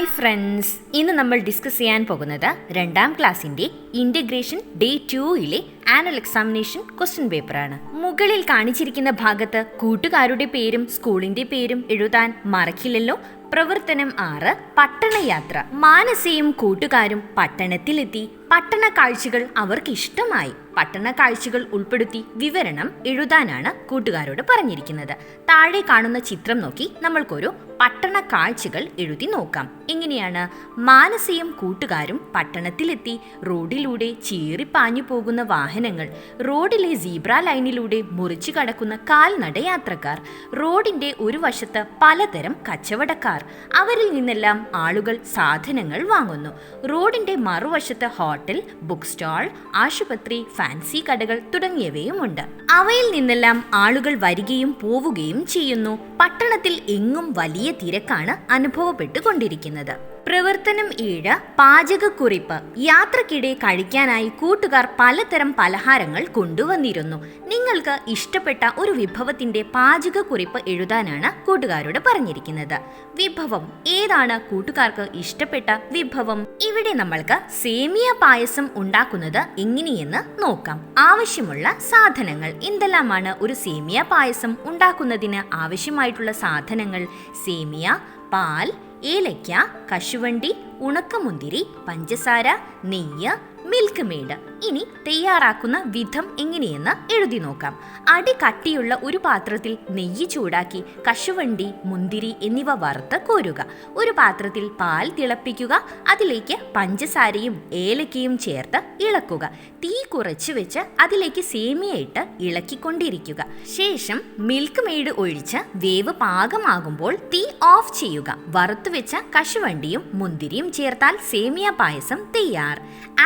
Hi friends, ഇന്ന് നമ്മൾ discuss ചെയ്യാൻ പോകുന്നത് 2ാം ക്ലാസ്സിൻ്റെ ഇൻ്റഗ്രേഷൻ ഡേ 2യിലെ ആനുവൽ എക്സാമിനേഷൻ ക്വസ്റ്റ്യൻ പേപ്പറാണ്. മുകളിൽ കാണിച്ചിരിക്കുന്ന ഭാഗത്ത് കൂട്ടുകാരുടെ പേരും സ്കൂളിൻ്റെ പേരും എഴുതാൻ മറക്കില്ലല്ലോ. പ്രവർത്തനം 6, പട്ടണയാത്ര. മാനസയും കൂട്ടുകാരും പട്ടണത്തിലെത്തി. പട്ടണ കാഴ്ചകൾ അവർക്ക് ഇഷ്ടമായി. പട്ടണ കാഴ്ചകൾ ഉൾപ്പെടുത്തി വിവരണം എഴുതാനാണ് കൂട്ടുകാരോട് പറഞ്ഞിരിക്കുന്നത്. താഴെ കാണുന്ന ചിത്രം നോക്കി നമ്മൾക്കൊരു പട്ടണ കാഴ്ചകൾ എഴുതി നോക്കാം. എങ്ങനെയാണ്? മാനസയും കൂട്ടുകാരും പട്ടണത്തിലെത്തി. റോഡിലൂടെ ചീറിപ്പാഞ്ഞു പോകുന്ന വാഹനങ്ങൾ, റോഡിലെ സീബ്ര ലൈനിലൂടെ മുറിച്ചു കടക്കുന്ന കാൽനടയാത്രക്കാർ, റോഡിന്റെ ഒരു വശത്ത് പലതരം കച്ചവടക്കാർ, അവരിൽ നിന്നെല്ലാം ആളുകൾ സാധനങ്ങൾ വാങ്ങുന്നു. റോഡിന്റെ മറുവശത്ത് ഹോട്ടൽ, ബുക്ക് സ്റ്റാൾ, ആശുപത്രി, ഫാൻസി കടകൾ തുടങ്ങിയവയുമുണ്ട്. അവയിൽ നിന്നെല്ലാം ആളുകൾ വരികയും പോവുകയും ചെയ്യുന്നു. പട്ടണത്തിൽ എങ്ങും വലിയ തിരക്കാണ് അനുഭവപ്പെട്ടുകൊണ്ടിരിക്കുന്നത്. പ്രവർത്തനം 7, പാചകക്കുറിപ്പ്. യാത്രക്കിടെ കഴിക്കാനായി കൂട്ടുകാർ പലതരം പലഹാരങ്ങൾ കൊണ്ടുവന്നിരുന്നു. നിങ്ങൾക്ക് ഇഷ്ടപ്പെട്ട ഒരു വിഭവത്തിന്റെ പാചകക്കുറിപ്പ് എഴുതാനാണ് കൂട്ടുകാരോട് പറഞ്ഞിരിക്കുന്നത്. വിഭവം ഏതാണ് കൂട്ടുകാർക്ക് ഇഷ്ടപ്പെട്ട വിഭവം? ഇവിടെ നമ്മൾക്ക് സേമിയ പായസം ഉണ്ടാക്കുന്നത് എങ്ങനെയെന്ന് നോക്കാം. ആവശ്യമുള്ള സാധനങ്ങൾ എന്തെല്ലാമാണ്? ഒരു സേമിയ പായസം ഉണ്ടാക്കുന്നതിന് ആവശ്യമായിട്ടുള്ള സാധനങ്ങൾ: സേമിയ, പാൽ, ഏലയ്ക്ക, കശുവണ്ടി, ഉണക്കമുന്തിരി, പഞ്ചസാര, നെയ്യ്, മിൽക്ക് മെയ്ഡ്. ഇനി തയ്യാറാക്കുന്ന വിധം എങ്ങനെയെന്ന് എഴുതി നോക്കാം. അടി കട്ടിയുള്ള ഒരു പാത്രത്തിൽ നെയ്യ് ചൂടാക്കി കശുവണ്ടി, മുന്തിരി എന്നിവ വറുത്ത് കോരുക. ഒരു പാത്രത്തിൽ പാൽ തിളപ്പിക്കുക. അതിലേക്ക് പഞ്ചസാരയും ഏലക്കയും ചേർത്ത് ഇളക്കുക. തീ കുറച്ച് വെച്ച് അതിലേക്ക് സേമിയ ഇട്ട് ഇളക്കിക്കൊണ്ടിരിക്കുക. ശേഷം മിൽക്ക് മെയ്ഡ് ഒഴിച്ച് വേവ് പാകമാകുമ്പോൾ തീ ഓഫ് ചെയ്യുക. വറുത്തു വെച്ച കശുവണ്ടിയും മുന്തിരിയും ചേർത്താൽ സേമിയ പായസം തയ്യാർ.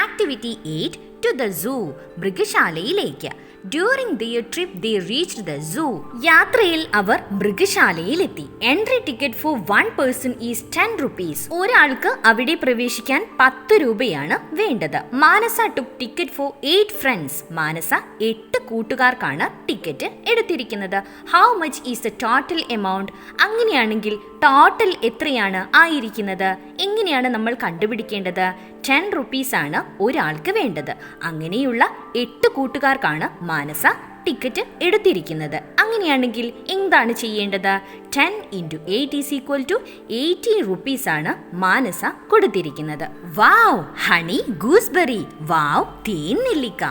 Activity 8, to the zoo. മൃഗശാലയിലേക്ക്. During their trip they reached the zoo. യാത്രയിൽ അവർ മൃഗശാലയിലെത്തി. Entry ticket for 1 person is 10 rupees. ഒരാൾക്ക് അവിടെ പ്രവേശിക്കാൻ 10 രൂപയാണ് വേണ്ടത്. Manasa took ticket for 8 friends. Manasa 8 കൂട്ടുകാർക്കാണ് ടിക്കറ്റ് എടുത്തിരിക്കുന്നത്. How much is the total amount? അങ്ങനെയാണെങ്കിൽ ടോട്ടൽ എത്രയാണ് ആയിരിക്കുന്നത്? എങ്ങനെയാണ് നമ്മൾ കണ്ടുപിടിക്കേണ്ടത്? 10 rupees ആണ് ഒരാൾക്ക് വേണ്ടത്. അങ്ങനെയുള്ള 8 കൂട്ടുകാർക്കാണ് മാനസ ടിക്കറ്റ് എടുത്തിരിക്കുന്നത്. അങ്ങനെയാണെങ്കിൽ എന്താണ് ചെയ്യേണ്ടത്? 10 into 8 is equal to 80 rupees ആണ് മാനസ കൊടുത്തിരിക്കുന്നത്. വാവ്, ഹണി ഗൂസ്ബെറി. വാവ്, തേൻ നെല്ലിക്ക.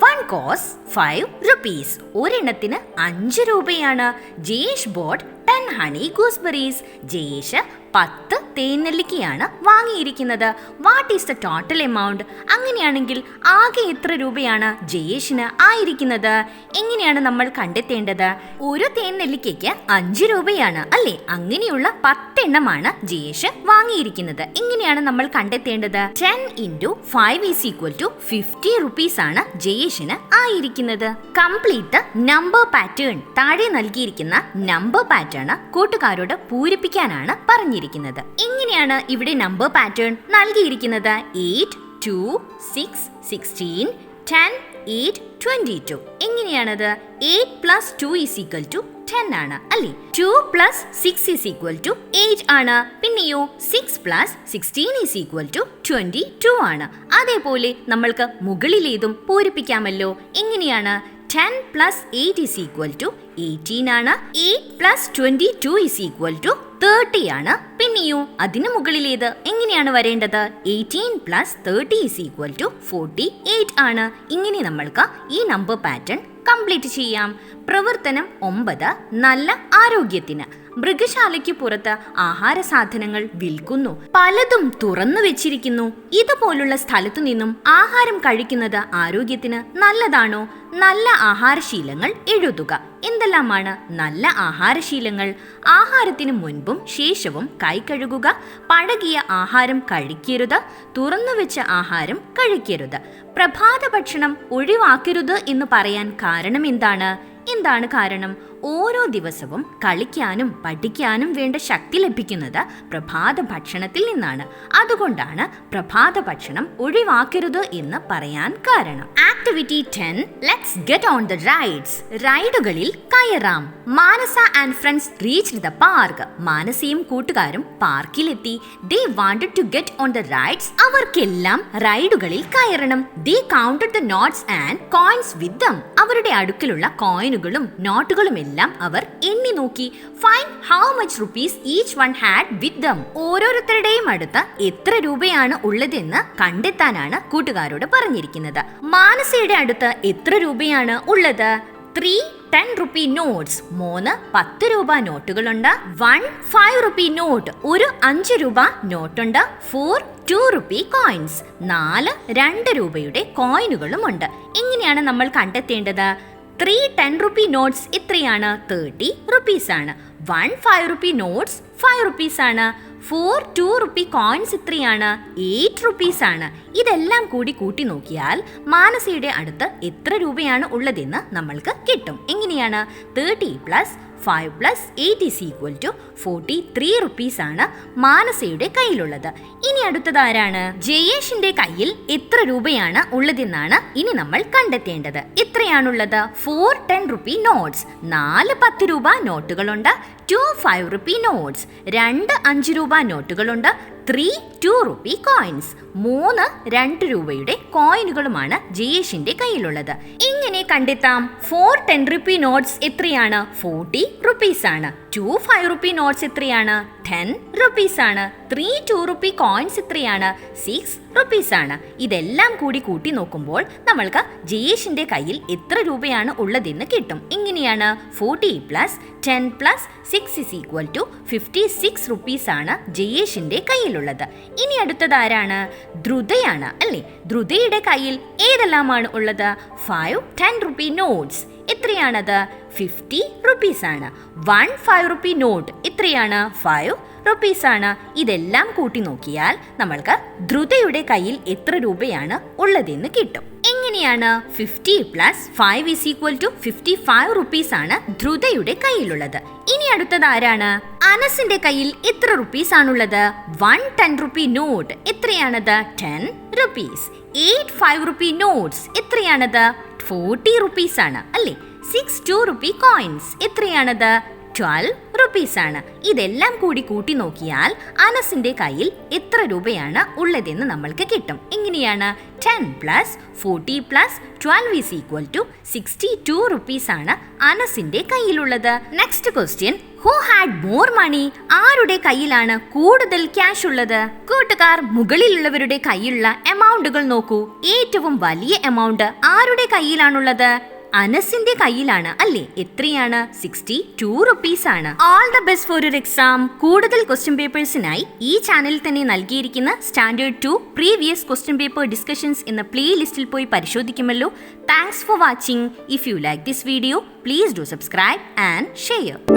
1 cost 5 rupees. ഒരെണ്ണത്തിന് 5 രൂപയാണ്. Jayesh bought 10 honey gooseberries. Jayesh 10 തേനെല്ലിക്കയാണ് വാങ്ങിയിരിക്കുന്നത്. What is the total amount? അങ്ങനെയാണെങ്കിൽ ആകെ എത്ര രൂപയാണ് ജയേഷിന് ആയിരിക്കുന്നത്? എങ്ങനെയാണ് നമ്മൾ കണ്ടെത്തേണ്ടത്? ഒരു തേനെല്ലിക്കയ്ക്ക് 5 രൂപയാണ് അല്ലേ? അങ്ങനെയുള്ള 10 എണ്ണമാണ് ജയേഷ് വാങ്ങിയിരിക്കുന്നത്. എങ്ങനെയാണ് നമ്മൾ കണ്ടെത്തേണ്ടത്? 10 into 5 is equal to 50 rupees ആണ് ജയേഷിന് ആയിരിക്കുന്നത്. Complete number pattern. താഴെ നൽകിയിരിക്കുന്ന നമ്പർ പാറ്റേൺ കൂട്ടുകാരോട് പൂരിപ്പിക്കാനാണ് പറഞ്ഞിരിക്കുന്നത്. എങ്ങനെയാണ് ഇവിടെ നമ്പർ പാറ്റേൺ നൽകിയിരിക്കുന്നത്? 8, 2, 6, 16, 10, 8, 22. എങ്ങനെയാണത്? 8 plus 2 is equal to 10 ആണ് അല്ലേ? 2 plus 6 is equal to 8 ആണ്. പിന്നെയോ 6 plus 16 is equal to 22 ആണ്. അതേപോലെ നമ്മൾക്ക് മുകളിലേതും പൂരിപ്പിക്കാമല്ലോ. എങ്ങനെയാണ്? 10 plus 8 is equal to 18 ആണ്. 8 plus 22 is equal to 30 ആണ്. പിന്നെയോ അതിന് മുകളിലേത് എങ്ങനെയാണ് വരേണ്ടത്? 18 plus 30 is equal to 48 ആണ്. ഇങ്ങനെ നമ്മൾക്ക് ഈ നമ്പർ പാറ്റേൺ കംപ്ലീറ്റ് ചെയ്യാം. പ്രവർത്തനം 9, നല്ല ആരോഗ്യത്തിന്. മൃഗശാലയ്ക്ക് പുറത്ത് ആഹാര സാധനങ്ങൾ വിൽക്കുന്നു. പലതും തുറന്നു വെച്ചിരിക്കുന്നു. ഇതുപോലുള്ള സ്ഥലത്തു നിന്നും ആഹാരം കഴിക്കുന്നത് ആരോഗ്യത്തിന് നല്ലതാണോ? നല്ല ആഹാരശീലങ്ങൾ എഴുതുക. എന്തെല്ലാമാണ് നല്ല ആഹാരശീലങ്ങൾ? ആഹാരത്തിന് മുൻപും ശേഷവും കൈ കഴുകുക. പഴകിയ ആഹാരം കഴിക്കരുത്. തുറന്നുവെച്ച ആഹാരം കഴിക്കരുത്. പ്രഭാത ഭക്ഷണം ഒഴിവാക്കരുത് എന്ന് പറയാൻ കാരണം എന്താണ്? കാരണം? ഓരോ ദിവസവും കളിക്കാനും പഠിക്കാനും വേണ്ട ശക്തി ലഭിക്കുന്നത് പ്രഭാത ഭക്ഷണത്തിൽ നിന്നാണ്. അതുകൊണ്ടാണ് പ്രഭാത ഭക്ഷണം ഒഴിവാക്കരുത് എന്ന് പറയാൻ കാരണം. Activity 10. Let's get on the rides. റൈഡുകളിൽ കയറാം. Manasa and friends reached the park. മാനസയും കൂട്ടുകാരും പാർക്കിലെത്തി. They wanted to get on the rides. അവർക്കെല്ലാം റൈഡുകളിൽ കയറണം. They counted the notes and coins with them. അവരുടെ അടുക്കലുള്ള കോയിനുകളും നോട്ടുകളും എല്ലാം അവർ എണ്ണി നോക്കി. Find how much rupees each one had with them. ഓരോരുത്തരുടെയും അടുത്ത് എത്ര രൂപയാണ് ഉള്ളതെന്ന് കണ്ടെത്താനാണ് കൂട്ടുകാരോട് പറഞ്ഞിരിക്കുന്നത്. മാനസയുടെ അടുത്ത് എത്ര രൂപയാണ് ഉള്ളത്? 3 10 rupee നോട്ട്സ്. 3 10 രൂപ നോട്ടുകളുണ്ട്. 1 5 rupee നോട്ട്, ഒരു 5 രൂപ നോട്ടുണ്ട്. 4 2 rupee കോയിൻസ്, 4 2 രൂപയുടെ കോയിനുകളുമുണ്ട്. ഇങ്ങനെയാണ് നമ്മൾ കണ്ടെത്തേണ്ടത്. 3 10 rupee നോട്ട്സ് എത്രയാണ്? 30 rupees ആണ്. 1 5 rupee നോട്ട്സ് 5 rupees ആണ്. 4 2 rupee കോയിൻസ് എത്രയാണ്? 8 rupees ആണ്. ഇതെല്ലാം കൂടി കൂട്ടി നോക്കിയാൽ മാനസയുടെ അടുത്ത് എത്ര രൂപയാണ് ഉള്ളതെന്ന് നമ്മൾക്ക് കിട്ടും. എങ്ങനെയാണ്? 30 + 5 + 8 = 43 rupees ആണ് മാനസയുടെ കയ്യിലുള്ളത്. ഇനി അടുത്തത് ആരാണ്? ജയേഷിന്റെ കയ്യിൽ എത്ര രൂപയാണ് ഉള്ളതെന്നാണ് ഇനി നമ്മൾ കണ്ടെത്തേണ്ടത്. എത്രയാണുള്ളത്? 4 10 rupee നോട്ട്സ്, 4 10 രൂപ നോട്ടുകളുണ്ട്. 2 5 rupee നോട്ട്സ്, 2 5 രൂപ നോട്ടുകളുണ്ട്. 3 2 rupee കോയിൻസ്, 3 2 രൂപയുടെ കോയിനുകളുമാണ് ജയേഷിന്റെ കയ്യിലുള്ളത്. ഇങ്ങനെ കണ്ടെത്താം. 4 10 rupee നോട്ട്സ് എത്രയാണ്? 40 rupees ആണ്. 2 5 rupee നോട്ട്സ് എത്രയാണ്? 10 rupees ആണ്. 3 2 rupee കോയിൻസ് എത്രയാണ്? 6 rupees ആണ്. ഇതെല്ലാം കൂടി കൂട്ടി നോക്കുമ്പോൾ നമ്മൾക്ക് ജയേഷിന്റെ കയ്യിൽ എത്ര രൂപയാണ് ഉള്ളതെന്ന് കിട്ടും. എങ്ങനെയാണ്? 40 + 10 + 6 = 56 rupees ആണ് ജയേഷിന്റെ കയ്യിലുള്ളത്. ഇനി അടുത്തത് ആരാണ്? ധ്രുതയാണ് അല്ലേ? ധ്രുതയുടെ കയ്യിൽ ഏതെല്ലാമാണ് ഉള്ളത്? 5 10 rupee നോട്ട്സ് എത്രയാണത്? 50 rupees ആണ്. 1 5 rupee നോട്ട് എത്രയാണ്? 5 rupees ആണ്. ഇതെല്ലാം കൂട്ടി നോക്കിയാൽ നമ്മൾക്ക് ധ്രുതയുടെ കയ്യിൽ എത്ര രൂപയാണ് ഉള്ളതെന്ന് കിട്ടും. എങ്ങനെയാണ്? 50 + 5 = 55 rupees ആണ് ധ്രുതയുടെ കയ്യിലുള്ളത്. ഇനി അടുത്തത് ആരാണ്? അനസിന്റെ കയ്യിൽ എത്ര റുപ്പീസ് ആണുള്ളത്? 1 10 rupee നോട്ട് എത്രയാണത്? 10 rupees. 8 5 rupee നോട്ട്സ് എത്രയാണത്? 40 rupees ആണ് അല്ലേ? 6 2 rupee കോയിൻസ് എത്രയാണത്? 12 rupees ആണ്. ഇതെല്ലാം കൂടി കൂട്ടി നോക്കിയാൽ അനസിന്റെ കയ്യിൽ എത്ര രൂപയാണ് ഉള്ളതെന്ന് നമ്മൾക്ക് കിട്ടും. എങ്ങനെയാണ്? 10 + 40 + 12 = 62 rupees ആണ് അനസിന്റെ കയ്യിലുള്ളത്. Next question, who had more money? ആരുടെ കയ്യിലാണ് കൂടുതൽ ക്യാഷ് ഉള്ളത്? കൂട്ടുകാർ, മുകളിലുള്ളവരുടെ കയ്യിലുള്ള എമൗണ്ടുകൾ നോക്കൂ. ഏറ്റവും വലിയ എമൗണ്ട് ആരുടെ കയ്യിലാണുള്ളത്? അനസിന്റെ കയ്യിലാണ് അല്ലേ? എത്രയാണ്? 62 rupees ആണ്. All the best for your exam. കൂടുതൽ ക്വസ്റ്റ്യൻ പേപ്പേഴ്സിനായി ഈ ചാനലിൽ തന്നെ നൽകിയിരിക്കുന്ന standard 2 previous question paper discussions എന്ന പ്ലേലിസ്റ്റിൽ പോയി പരിശോധിക്കുമല്ലോ. Thanks for watching. If you like this video, please do subscribe and share.